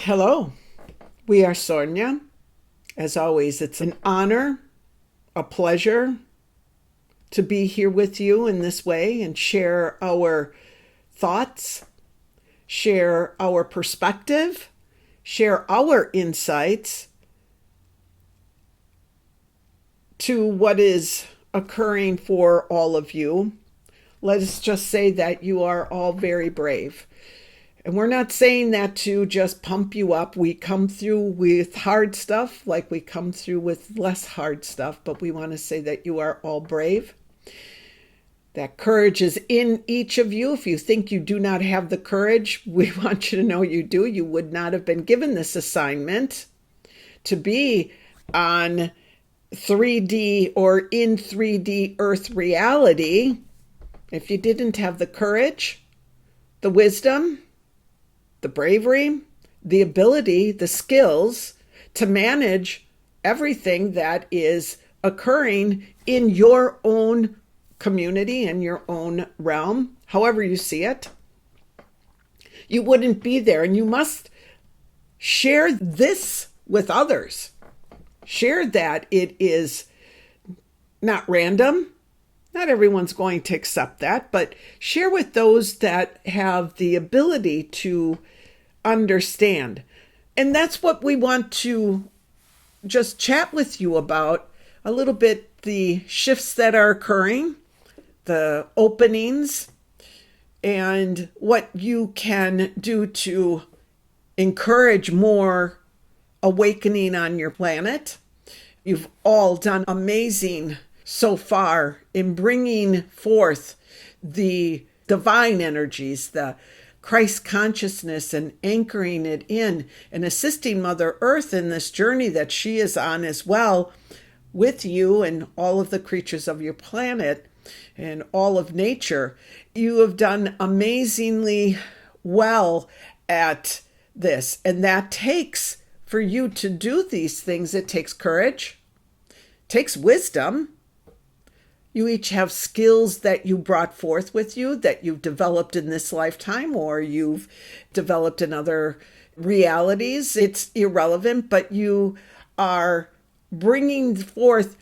Hello, we are Sornia. As always, it's an honor, a pleasure to be here with you in this way and share our thoughts, share our perspective, share our insights to what is occurring for all of you. Let us just say that you are all very brave. And we're not saying that to just pump you up. We come through with hard stuff like we come through with less hard stuff, but we want to say that you are all brave. That courage is in each of you. If you think you do not have the courage, we want you to know you do. You would not have been given this assignment to be on 3D or in 3D Earth reality if you didn't have the courage, the wisdom, the bravery, the ability, the skills to manage everything that is occurring in your own community and your own realm, however you see it. You wouldn't be there, and you must share this with others. Share that it is not random. Not everyone's going to accept that, but share with those that have the ability to understand. And that's what we want to just chat with you about a little bit, the shifts that are occurring, the openings, and what you can do to encourage more awakening on your planet. You've all done amazing so far in bringing forth the divine energies, the Christ consciousness, and anchoring it in and assisting Mother Earth in this journey that she is on as well with you and all of the creatures of your planet and all of nature. You have done amazingly well at this, and that takes, for you to do these things, it takes courage, takes wisdom. You each have skills that you brought forth with you that you've developed in this lifetime or you've developed in other realities. It's irrelevant, but you are bringing forth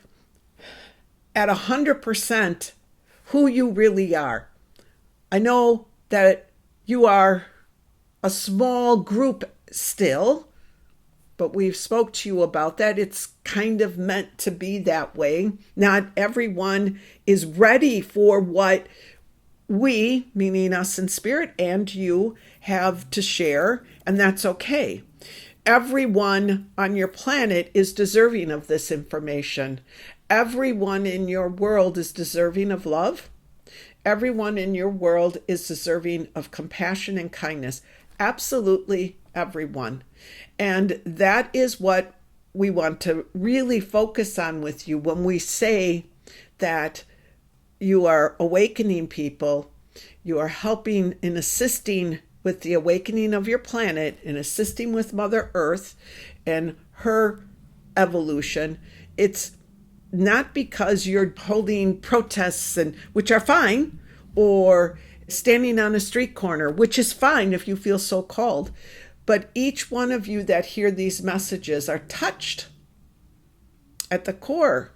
at 100% who you really are. I know that you are a small group still, but we've spoke to you about that. It's kind of meant to be that way. Not everyone is ready for what we, meaning us in spirit, and you have to share, and that's okay. Everyone on your planet is deserving of this information. Everyone in your world is deserving of love. Everyone in your world is deserving of compassion and kindness. Absolutely everyone. And that is what we want to really focus on with you when we say that you are awakening people, you are helping and assisting with the awakening of your planet and assisting with Mother Earth and her evolution. It's not because you're holding protests, and which are fine, or standing on a street corner, which is fine if you feel so called. But each one of you that hear these messages are touched at the core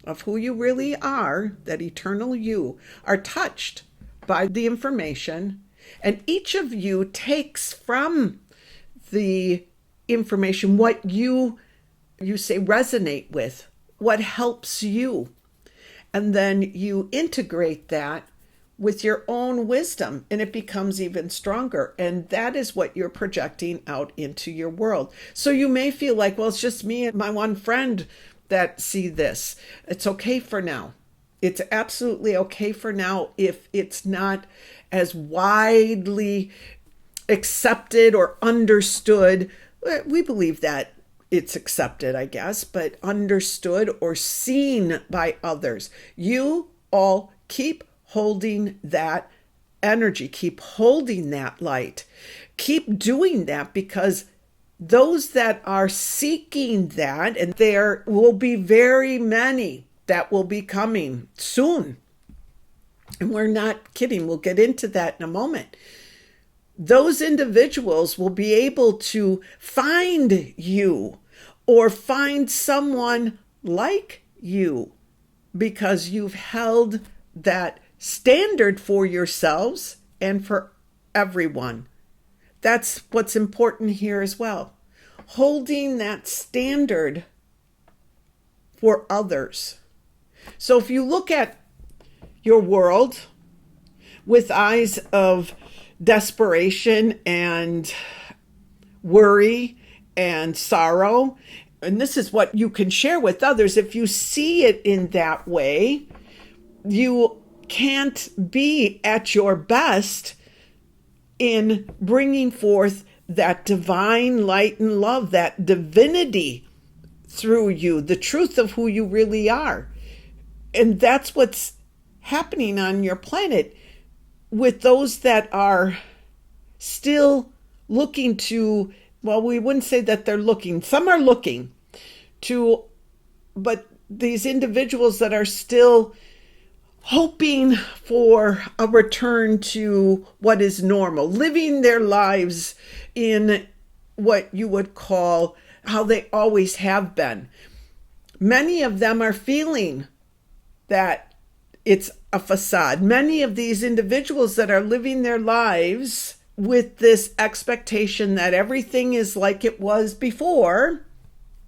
of who you really are, that eternal you, are touched by the information. And each of you takes from the information what you say resonate with, what helps you. And then you integrate that with your own wisdom, and it becomes even stronger. And that is what you're projecting out into your world. So you may feel like, well, it's just me and my one friend that see this. It's okay for now. It's absolutely okay for now if it's not as widely accepted or understood. We believe that it's accepted, I guess, but understood or seen by others. You all keep holding that energy, keep holding that light, keep doing that, because those that are seeking that, and there will be very many that will be coming soon. And we're not kidding. We'll get into that in a moment. those individuals will be able to find you or find someone like you because you've held that standard for yourselves and for everyone. That's what's important here as well. Holding that standard for others. So if you look at your world with eyes of desperation and worry and sorrow, and this is what you can share with others, if you see it in that way, you can't be at your best in bringing forth that divine light and love, that divinity through you, the truth of who you really are. And that's what's happening on your planet with those that are still looking to, well, we wouldn't say that they're looking. Some are looking to, but these individuals that are still hoping for a return to what is normal, living their lives in what you would call how they always have been. Many of them are feeling that it's a facade. Many of these individuals that are living their lives with this expectation that everything is like it was before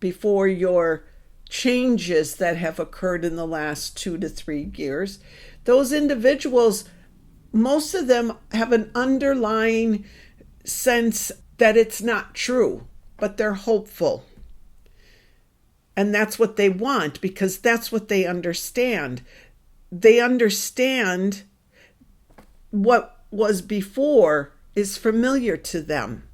your changes that have occurred in the last 2 to 3 years, those individuals, most of them have an underlying sense that it's not true, but they're hopeful. And that's what they want because that's what they understand. They understand what was before is familiar to them.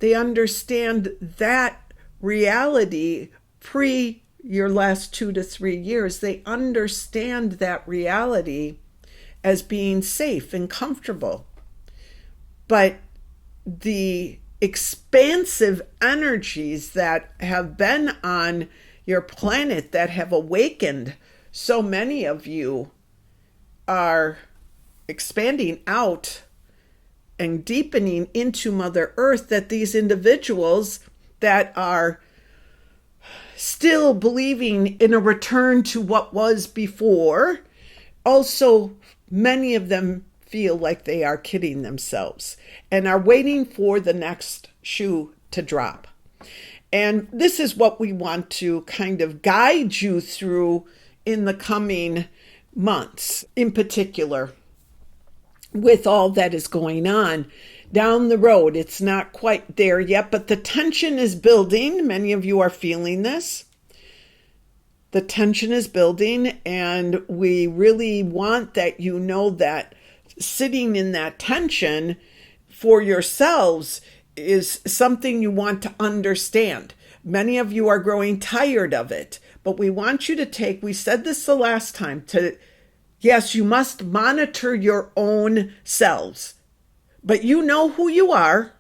They understand that reality pre your last 2 to 3 years. They understand that reality as being safe and comfortable. But the expansive energies that have been on your planet that have awakened so many of you are expanding out and deepening into Mother Earth, that these individuals that are still believing in a return to what was before, also many of them feel like they are kidding themselves and are waiting for the next shoe to drop. And this is what we want to kind of guide you through in the coming months, in particular, with all that is going on down the road. It's not quite there yet, but the tension is building. Many of you are feeling this. The tension is building, and we really want that you know that sitting in that tension for yourselves is something you want to understand. Many of you are growing tired of it, but we want you to take, we said this the last time, yes, you must monitor your own selves, but you know who you are.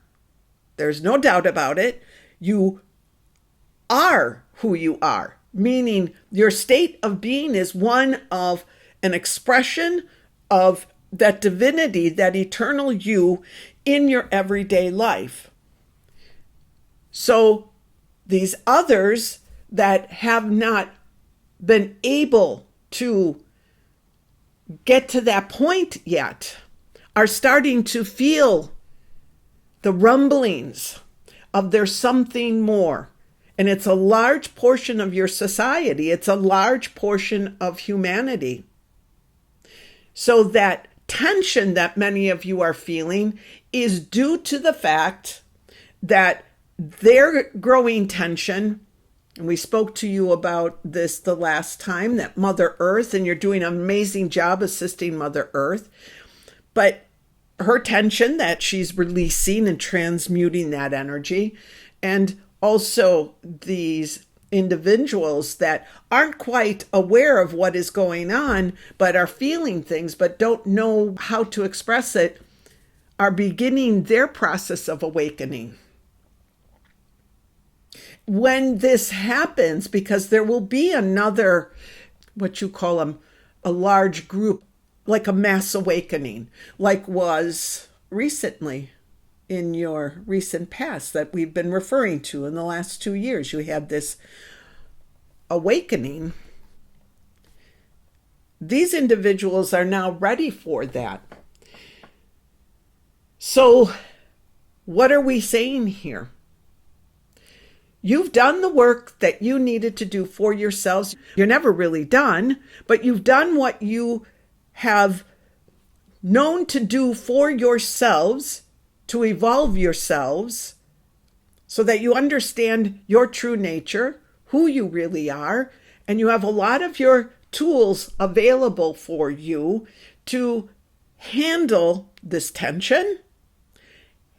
There's no doubt about it. You are who you are, meaning your state of being is one of an expression of that divinity, that eternal you in your everyday life. So these others that have not been able to get to that point yet are starting to feel the rumblings of there's something more. And it's a large portion of your society. It's a large portion of humanity. So that tension that many of you are feeling is due to the fact that their growing tension, and we spoke to you about this the last time, that Mother Earth, and you're doing an amazing job assisting Mother Earth, but her tension that she's releasing and transmuting that energy, and also these individuals that aren't quite aware of what is going on, but are feeling things, but don't know how to express it, are beginning their process of awakening. When this happens, because there will be another, what you call them, a large group, like a mass awakening, like was recently in your recent past that we've been referring to in the last 2 years. You had this awakening. These individuals are now ready for that. So, what are we saying here? You've done the work that you needed to do for yourselves. You're never really done, but you've done what you have known to do for yourselves to evolve yourselves so that you understand your true nature, who you really are, and you have a lot of your tools available for you to handle this tension,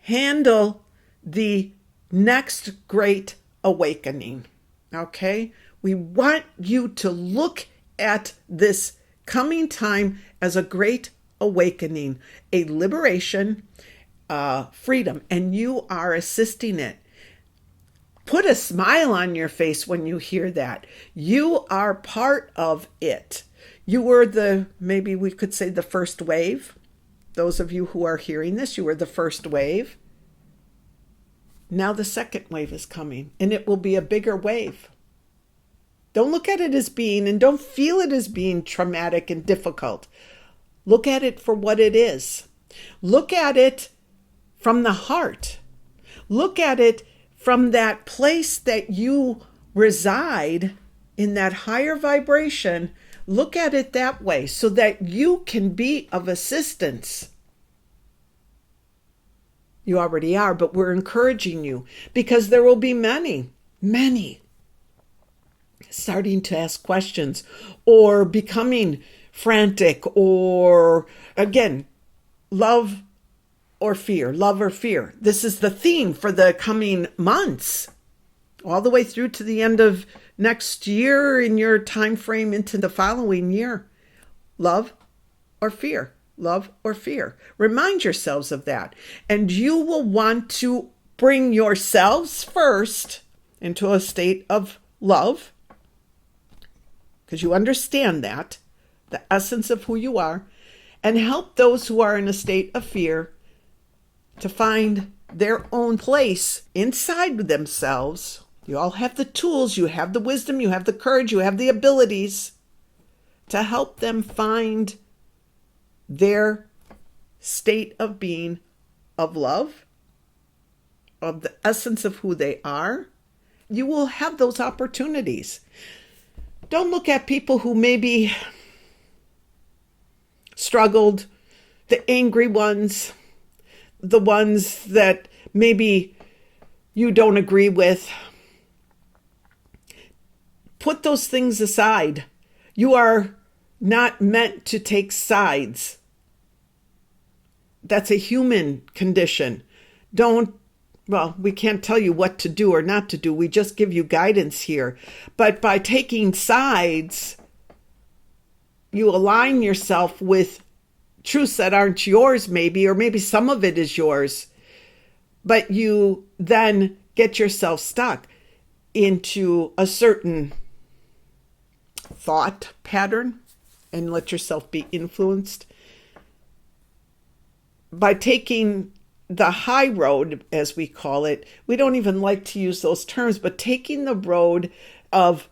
handle the next great awakening. Okay? We want you to look at this coming time as a great awakening, a liberation, freedom, and you are assisting it. Put a smile on your face when you hear that. You are part of it. You were maybe we could say the first wave. Those of you who are hearing this, you were the first wave. Now the second wave is coming, and it will be a bigger wave. Don't look at it as being, and don't feel it as being traumatic and difficult. Look at it for what it is. Look at it from the heart. Look at it from that place that you reside in, that higher vibration. Look at it that way so that you can be of assistance. You already are, but we're encouraging you because there will be many starting to ask questions or becoming frantic, or again, love or fear. This is the theme for the coming months, all the way through to the end of next year in your time frame into the following year. Love or fear. Love or fear. Remind yourselves of that. And you will want to bring yourselves first into a state of love, because you understand that, the essence of who you are, and help those who are in a state of fear to find their own place inside themselves. You all have the tools, you have the wisdom, you have the courage, you have the abilities to help them find their state of being, of love, of the essence of who they are. You will have those opportunities. Don't look at people who maybe struggled, the angry ones, the ones that maybe you don't agree with. Put those things aside. You are not meant to take sides. That's a human condition. We can't tell you what to do or not to do. We just give you guidance here. But by taking sides, you align yourself with truths that aren't yours maybe, or maybe some of it is yours. But you then get yourself stuck into a certain thought pattern and let yourself be influenced. By taking the high road, as we call it, we don't even like to use those terms, but taking the road of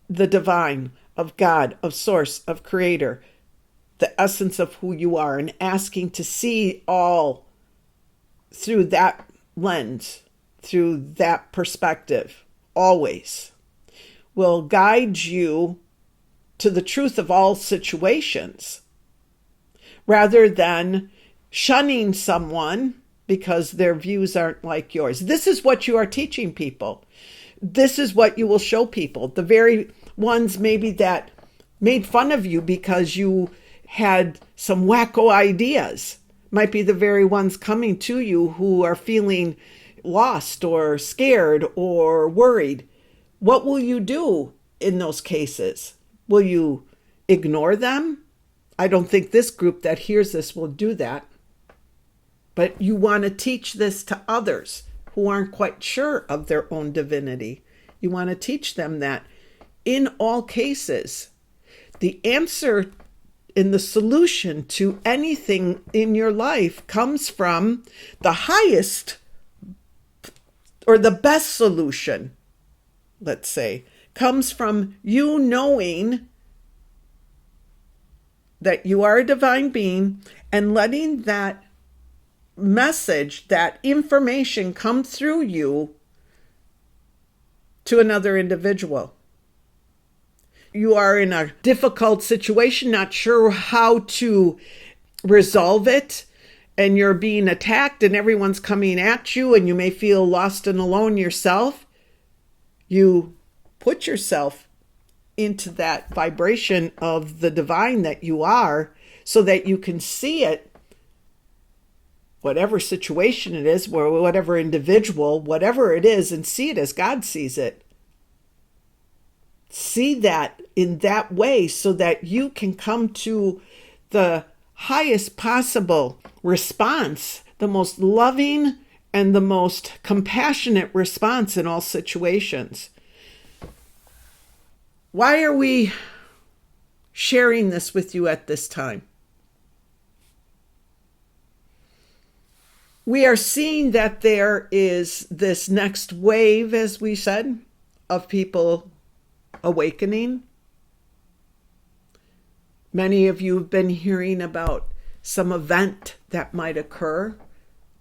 the divine, of God, of source, of creator, the essence of who you are, and asking to see all through that lens, through that perspective, always will guide you to the truth of all situations, rather than shunning someone because their views aren't like yours. This is what you are teaching people. This is what you will show people. The very ones maybe that made fun of you because you had some wacko ideas might be the very ones coming to you who are feeling lost or scared or worried. What will you do in those cases? Will you ignore them? I don't think this group that hears this will do that. But you want to teach this to others who aren't quite sure of their own divinity. You want to teach them that in all cases, the answer and the solution to anything in your life comes from the highest or the best solution, let's say, comes from you knowing that you are a divine being and letting that message, that information come through you to another individual. You are in a difficult situation, not sure how to resolve it, and you're being attacked and everyone's coming at you and you may feel lost and alone yourself. You put yourself into that vibration of the divine that you are so that you can see it, whatever situation it is, or whatever individual, whatever it is, and see it as God sees it. See that in that way so that you can come to the highest possible response, the most loving and the most compassionate response in all situations. Why are we sharing this with you at this time? We are seeing that there is this next wave, as we said, of people awakening. Many of you have been hearing about some event that might occur,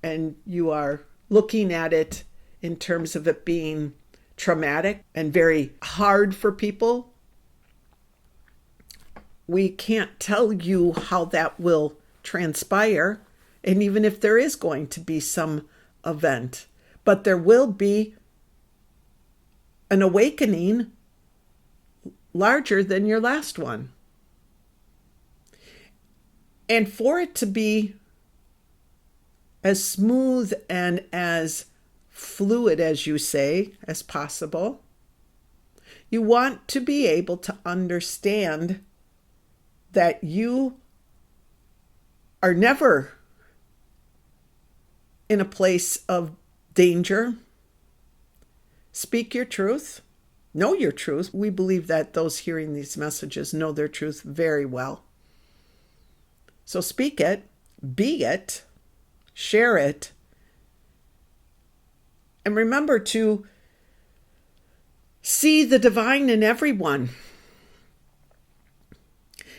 and you are looking at it in terms of it being traumatic and very hard for people. We can't tell you how that will transpire, and even if there is going to be some event, but there will be an awakening larger than your last one. And for it to be as smooth and as fluid, as you say, as possible, you want to be able to understand that you are never in a place of danger. Speak your truth. Know your truth. We believe that those hearing these messages know their truth very well. So speak it, be it, share it, and remember to see the divine in everyone.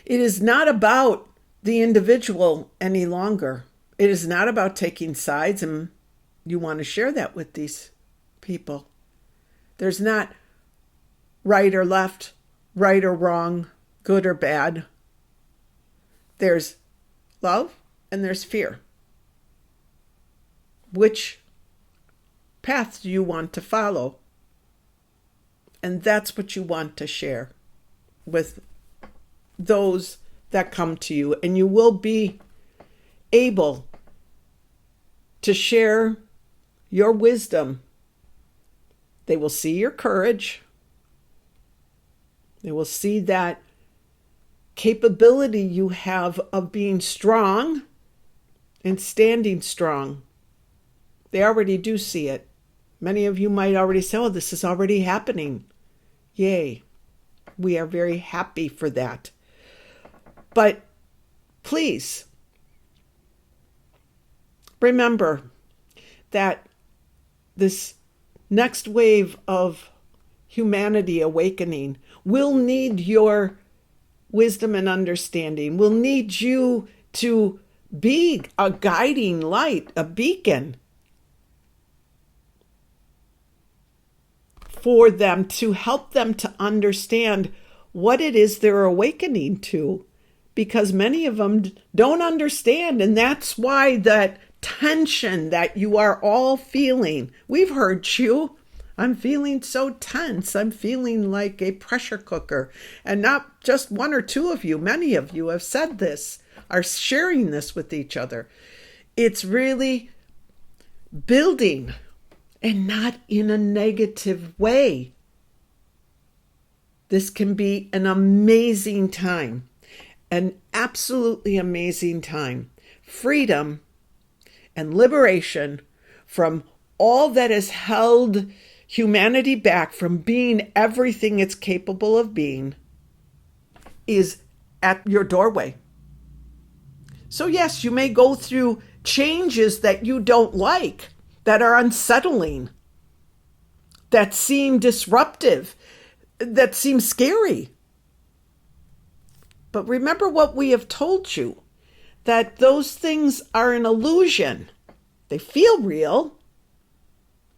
It is not about the individual any longer. It is not about taking sides, and you want to share that with these people. There's not right or left, right or wrong, good or bad. There's love and there's fear. Which path do you want to follow? And that's what you want to share with those that come to you. And you will be able to share your wisdom. They will see your courage. They will see that capability you have of being strong and standing strong. They already do see it. Many of you might already say, oh, this is already happening. Yay. We are very happy for that. But please remember that this next wave of humanity awakening will need your wisdom and understanding. We'll need you to be a guiding light, a beacon for them, to help them to understand what it is they're awakening to, because many of them don't understand. And that's why that tension that you are all feeling, we've heard you. I'm feeling so tense. I'm feeling like a pressure cooker. And not just one or two of you, many of you have said this, are sharing this with each other. It's really building, and not in a negative way. This can be an amazing time, an absolutely amazing time. Freedom and liberation from all that has held humanity back from being everything it's capable of being is at your doorway. So yes, you may go through changes that you don't like, that are unsettling, that seem disruptive, that seem scary. But remember what we have told you, that those things are an illusion. They feel real,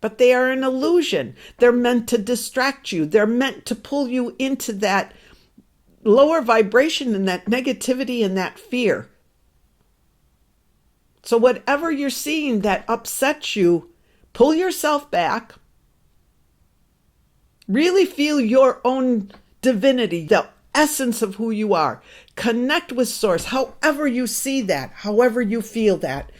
but they are an illusion. They're meant to distract you. They're meant to pull you into that lower vibration and that negativity and that fear. So whatever you're seeing that upsets you, pull yourself back. Really feel your own divinity, the essence of who you are. Connect with Source, however you see that, however you feel that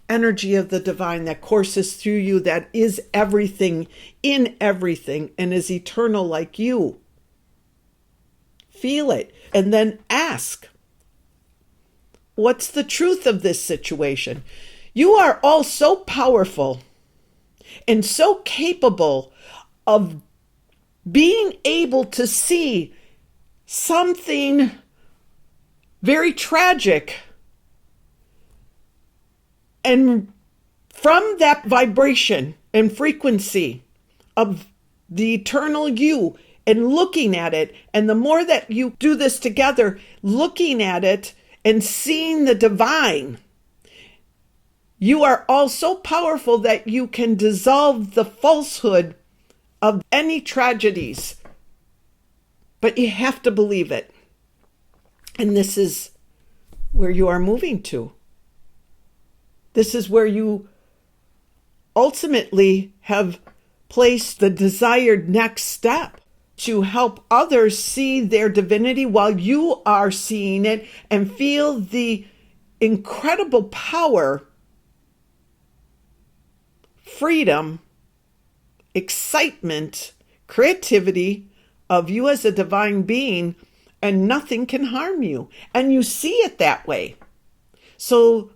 energy of the divine that courses through you, that is everything, in everything, and is eternal like you. Feel it, and then ask, what's the truth of this situation? You are all so powerful and so capable of being able to see something very tragic, and from that vibration and frequency of the eternal you, and looking at it, and the more that you do this together, looking at it and seeing the divine, you are all so powerful that you can dissolve the falsehood of any tragedies. But you have to believe it. And this is where you are moving to. This is where you ultimately have placed the desired next step, to help others see their divinity while you are seeing it, and feel the incredible power, freedom, excitement, creativity of you as a divine being, and nothing can harm you. And you see it that way. So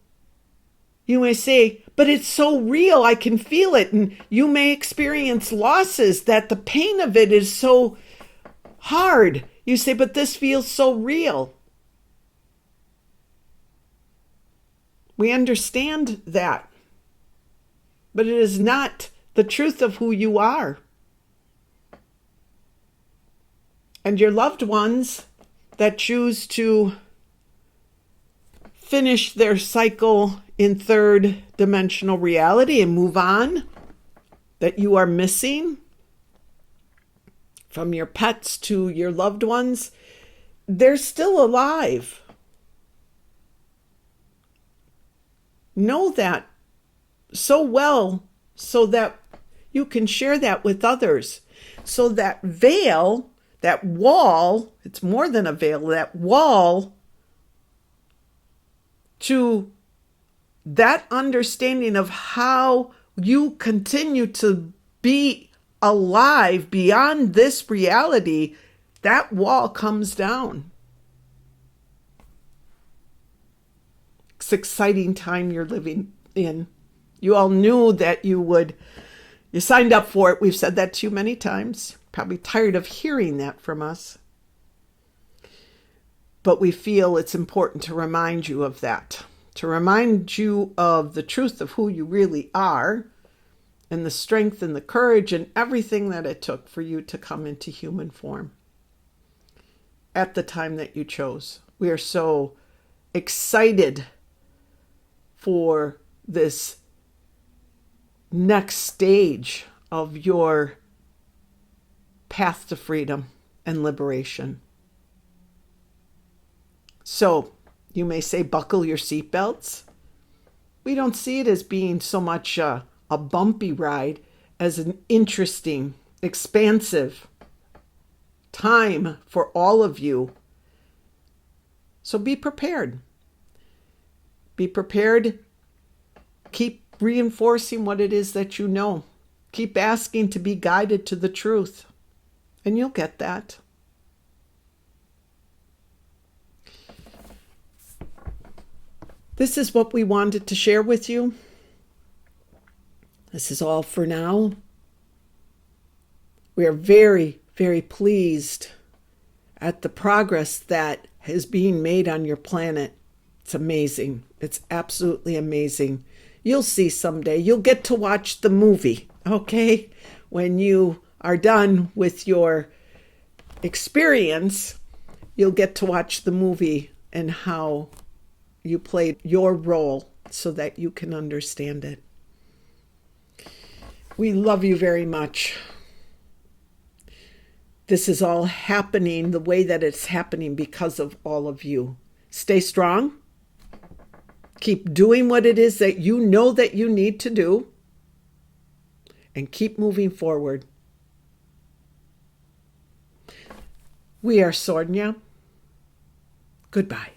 you may say, but it's so real, I can feel it. And you may experience losses that the pain of it is so hard. You say, but this feels so real. We understand that. But it is not the truth of who you are. And your loved ones that choose to finish their cycle in third dimensional reality and move on, that you are missing, from your pets to your loved ones, they're still alive. Know that so well, so that you can share that with others. So that veil, that wall, it's more than a veil, that wall to that understanding of how you continue to be alive beyond this reality, that wall comes down. It's an exciting time you're living in. You all knew that you signed up for it. We've said that to you many times. Probably tired of hearing that from us. But we feel it's important to remind you of that, to remind you of the truth of who you really are, and the strength and the courage and everything that it took for you to come into human form at the time that you chose. We are so excited for this next stage of your path to freedom and liberation. So you may say, buckle your seatbelts. We don't see it as being so much a bumpy ride as an interesting, expansive time for all of you. So be prepared. Be prepared. Keep reinforcing what it is that you know. Keep asking to be guided to the truth, and you'll get that. This is what we wanted to share with you. This is all for now. We are very, very pleased at the progress that is being made on your planet. It's amazing. It's absolutely amazing. You'll see someday. You'll get to watch the movie, okay? When you are done with your experience, you'll get to watch the movie and how you played your role so that you can understand it. We love you very much. This is all happening the way that it's happening because of all of you. Stay strong. Keep doing what it is that you know that you need to do. And keep moving forward. We are Sornia. Goodbye.